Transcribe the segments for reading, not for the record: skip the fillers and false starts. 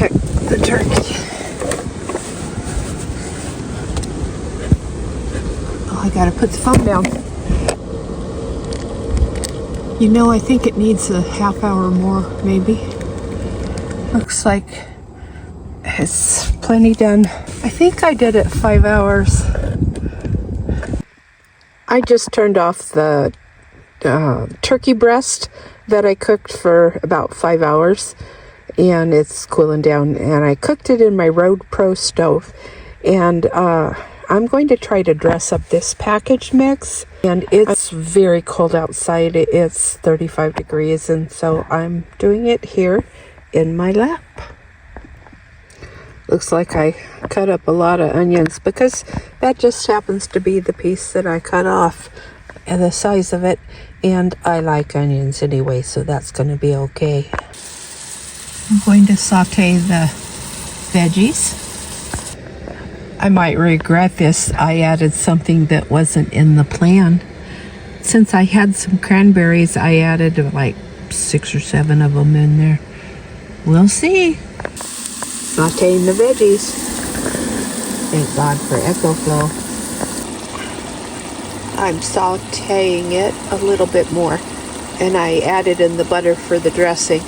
check the turkey. Oh, I gotta put the phone down. You know, I think it needs a half hour more, maybe. Looks like it's plenty done. I think I did it 5 hours. I just turned off the turkey breast that I cooked for about 5 hours, and it's cooling down, and I cooked it in my RoadPro stove, and I'm going to try to dress up this package mix, and it's very cold outside. It's 35 degrees, and so I'm doing it here in my lap. Looks like I cut up a lot of onions because that just happens to be the piece that I cut off and the size of it, and I like onions anyway, so that's going to be okay. I'm going to saute the veggies. I might regret this. I added something that wasn't in the plan. Since I had some cranberries, I added like 6 or 7 of them in there. We'll see. Sauteing the veggies. Thank God for EcoFlow. I'm sauteing it a little bit more, and I added in the butter for the dressing,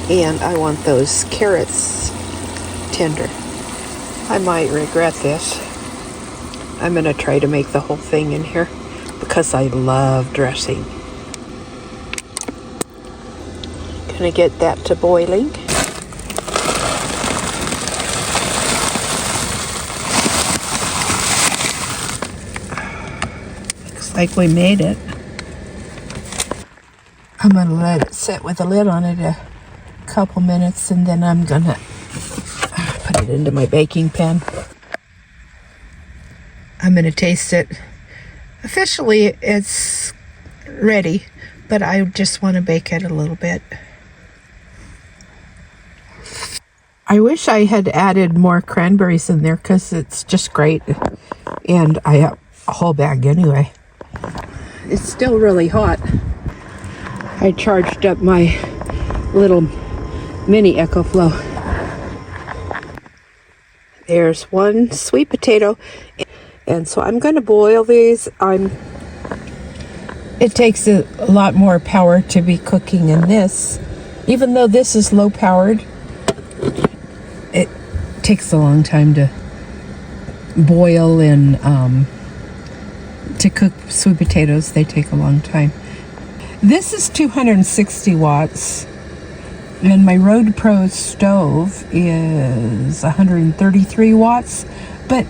and I want those carrots tender. I might regret this. I'm going to try to make the whole thing in here because I love dressing. Gonna get that to boiling. Looks like we made it. I'm gonna let it sit with a lid on it a couple minutes, and then I'm gonna put it into my baking pan. I'm gonna taste it. Officially, it's ready, but I just want to bake it a little bit. I wish I had added more cranberries in there because it's just great, and I have a whole bag anyway. It's still really hot. I charged up my little mini EcoFlow. There's one sweet potato, and so I'm going to boil these. It takes a lot more power to be cooking in this. Even though this is low powered, it takes a long time to boil, and to cook sweet potatoes, they take a long time. This is 260 watts, and my RoadPro stove is 133 watts, but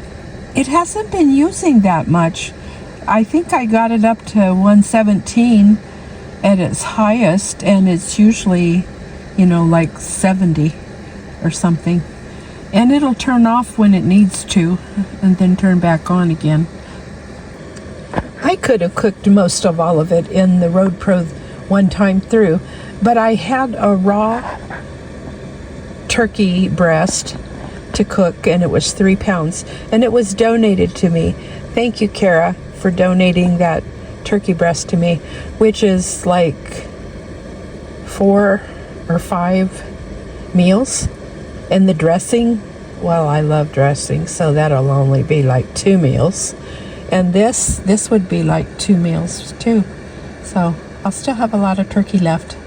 it hasn't been using that much. I think I got it up to 117 at its highest, and it's usually, like 70 or something. And it'll turn off when it needs to, and then turn back on again. I could have cooked most of all of it in the RoadPro one time through, but I had a raw turkey breast to cook, and it was 3 pounds, and it was donated to me. Thank you, Kara, for donating that turkey breast to me, which is like 4 or 5 meals. And the dressing, well, I love dressing, so that'll only be like 2 meals. And this would be like 2 meals too. So I'll still have a lot of turkey left.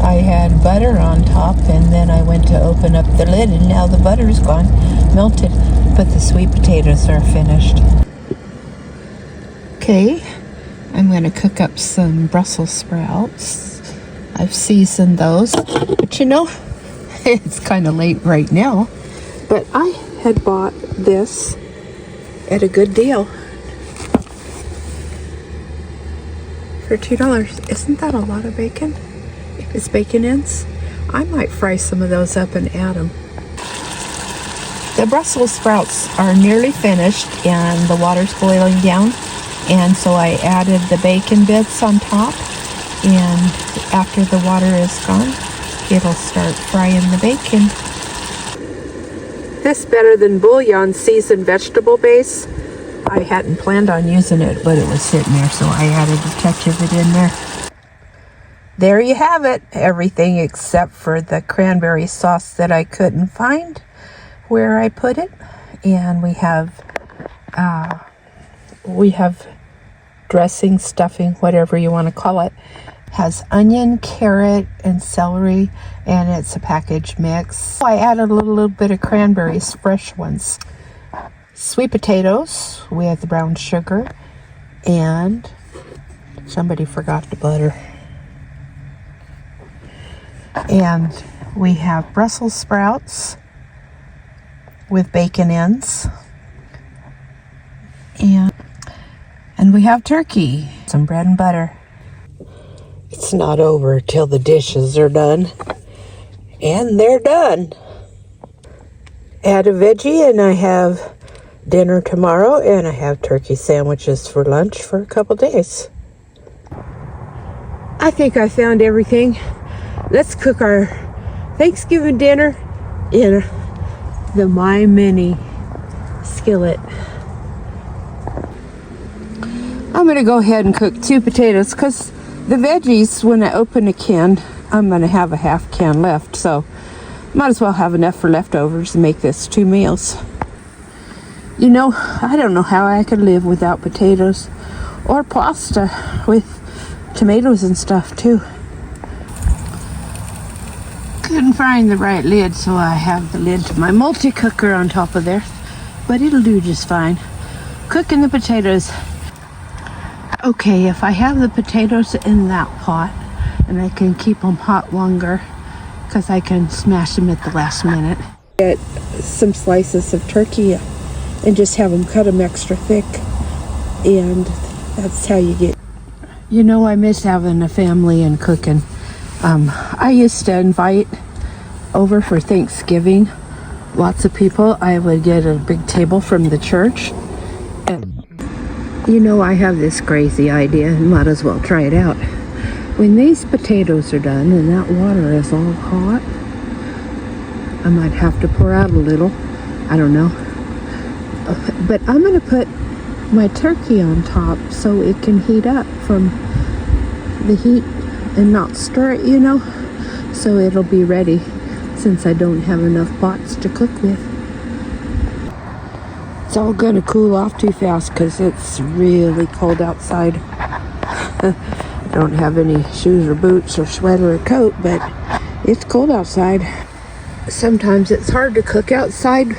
I had butter on top, and then I went to open up the lid, and now the butter's gone, melted, but the sweet potatoes are finished. Okay, I'm going to cook up some Brussels sprouts. I've seasoned those, but it's kind of late right now, but I had bought this at a good deal for $2. Isn't that a lot of bacon? It's bacon ends. I might fry some of those up and add them. The Brussels sprouts are nearly finished, and the water's boiling down, and so I added the bacon bits on top, and after the water is gone, it'll start frying the bacon. This Better Than Bouillon seasoned vegetable base. I hadn't planned on using it, but it was sitting there, so I added a touch of it in there. there you have it. Everything except for the cranberry sauce that I couldn't find where I put it. And we have dressing, stuffing, whatever you want to call it. Has onion, carrot, and celery, and it's a package mix. I added a little bit of cranberries, fresh ones. Sweet potatoes with brown sugar, and somebody forgot the butter. And we have Brussels sprouts with bacon ends. And we have turkey, some bread and butter. It's not over till the dishes are done. And they're done. Add a veggie, and I have dinner tomorrow, and I have turkey sandwiches for lunch for a couple days. I think I found everything. Let's cook our Thanksgiving dinner in the MyMini skillet. I'm going to go ahead and cook 2 potatoes because the veggies, when I open a can, I'm going to have a half can left. So might as well have enough for leftovers to make this 2 meals. You know, I don't know how I could live without potatoes or pasta with tomatoes and stuff too. Couldn't find the right lid, so I have the lid to my multi-cooker on top of there, but it'll do just fine. Cooking the potatoes. Okay, if I have the potatoes in that pot, and I can keep them hot longer, because I can smash them at the last minute. Get some slices of turkey and just have them cut them extra thick, and that's how you get. You know, I miss having a family and cooking. I used to invite over for Thanksgiving lots of people. I would get a big table from the church, and you know, I have this crazy idea, and might as well try it out. When these potatoes are done and that water is all hot, I might have to pour out a little, I don't know, but I'm going to put my turkey on top so it can heat up from the heat and not stir it, you know, so it'll be ready since I don't have enough pots to cook with. It's all going to cool off too fast because it's really cold outside. I don't have any shoes or boots or sweater or coat, but it's cold outside. Sometimes it's hard to cook outside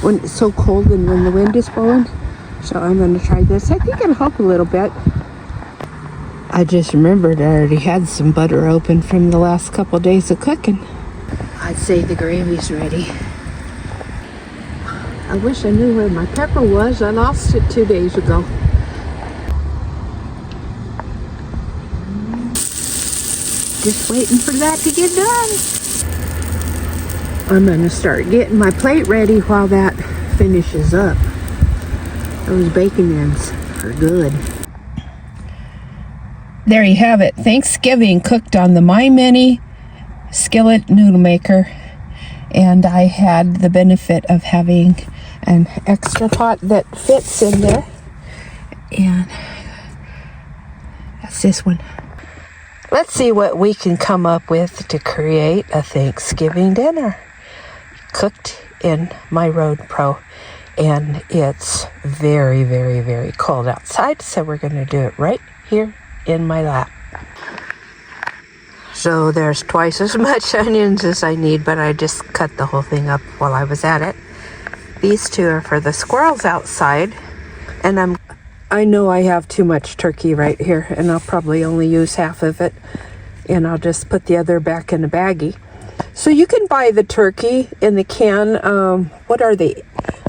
when it's so cold and when the wind is blowing. So I'm going to try this. I think it'll help a little bit. I just remembered I already had some butter open from the last couple days of cooking. I'd say the gravy's ready. I wish I knew where my pepper was. I lost it 2 days ago. Just waiting for that to get done. I'm going to start getting my plate ready while that finishes up. Those bacon ends are good. There you have it. Thanksgiving cooked on the MyMini skillet noodle maker. And I had the benefit of having an extra pot that fits in there. And that's this one. Let's see what we can come up with to create a Thanksgiving dinner. Cooked in my RoadPro. And it's very, very, very cold outside. So we're going to do it right here in my lap. So there's twice as much onions as I need, but I just cut the whole thing up while I was at it. These 2 are for the squirrels outside, and I know I have too much turkey right here, and I'll probably only use half of it, and I'll just put the other back in a baggie. So you can buy the turkey in the can. What are they?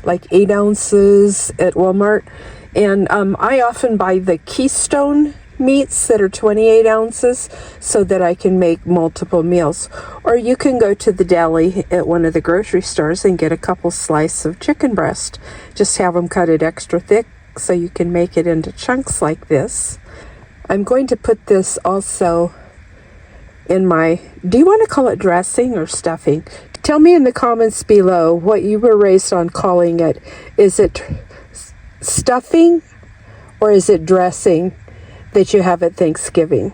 Like 8 ounces at Walmart. And I often buy the Keystone meats that are 28 ounces so that I can make multiple meals. Or you can go to the deli at one of the grocery stores and get a couple slices of chicken breast. Just have them cut it extra thick so you can make it into chunks like this. I'm going to put this also in my, do you want to call it dressing or stuffing? Tell me in the comments below what you were raised on calling it. Is it stuffing or is it dressing that you have at Thanksgiving?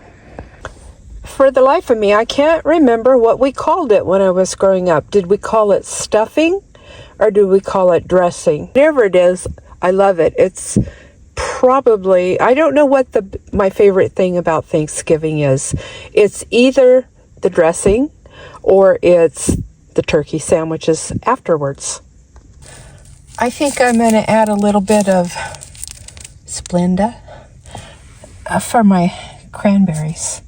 For the life of me, I can't remember what we called it when I was growing up. Did we call it stuffing or do we call it dressing? Whatever it is, I love it. It's probably, I don't know what my favorite thing about Thanksgiving is. It's either the dressing or it's the turkey sandwiches afterwards. I think I'm going to add a little bit of Splenda for my cranberries.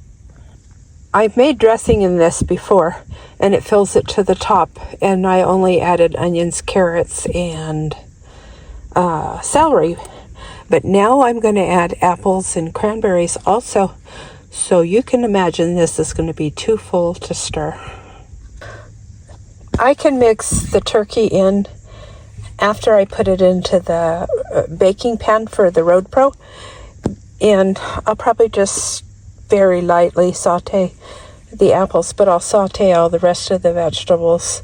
I've made dressing in this before, and it fills it to the top, and I only added onions, carrots, and celery. But now I'm going to add apples and cranberries also, so you can imagine this is going to be too full to stir. I can mix the turkey in after I put it into the baking pan for the RoadPro, and I'll probably just very lightly saute the apples, but I'll saute all the rest of the vegetables,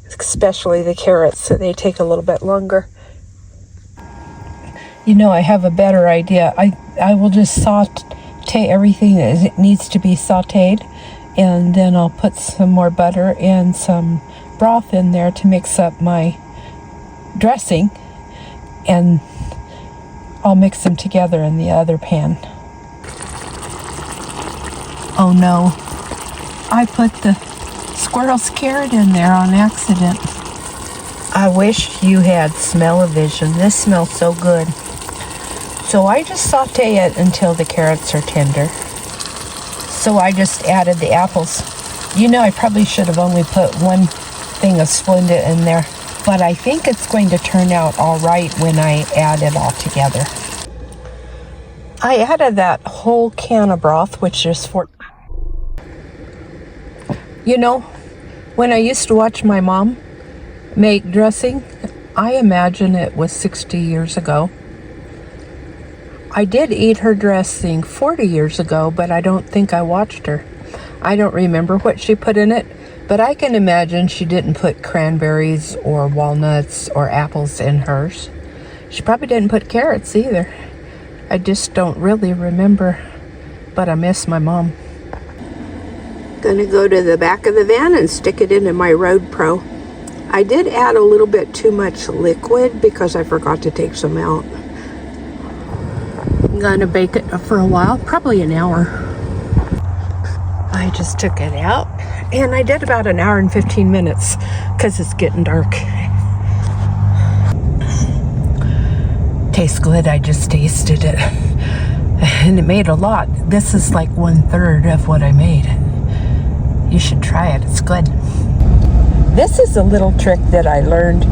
especially the carrots, so they take a little bit longer. You know, I have a better idea. I will just saute everything that needs to be sauteed, and then I'll put some more butter and some broth in there to mix up my dressing, and I'll mix them together in the other pan. Oh no, I put the squirrel's carrot in there on accident. I wish you had smell-o-vision. This smells so good. So I just saute it until the carrots are tender. So I just added the apples. You know, I probably should have only put one thing of Splenda in there, but I think it's going to turn out all right when I add it all together. I added that whole can of broth, which is for... You know, when I used to watch my mom make dressing, I imagine it was 60 years ago. I did eat her dressing 40 years ago, but I don't think I watched her. I don't remember what she put in it, but I can imagine she didn't put cranberries or walnuts or apples in hers. She probably didn't put carrots either. I just don't really remember, but I miss my mom. Gonna go to the back of the van and stick it into my RoadPro. I did add a little bit too much liquid because I forgot to take some out. I'm gonna bake it for a while, probably an hour. I just took it out, and I did about an hour and 15 minutes because it's getting dark. Tastes good. I just tasted it, and it made a lot. This is like 1/3 of what I made. You should try it. It's good. This is a little trick that I learned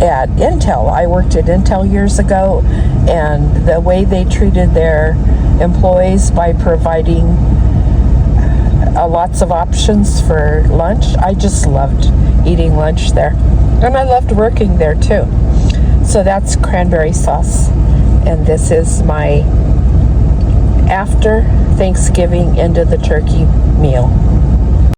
at Intel. I worked at Intel years ago, and the way they treated their employees by providing lots of options for lunch, I just loved eating lunch there. And I loved working there too. So that's cranberry sauce, and this is my after Thanksgiving into the turkey meal.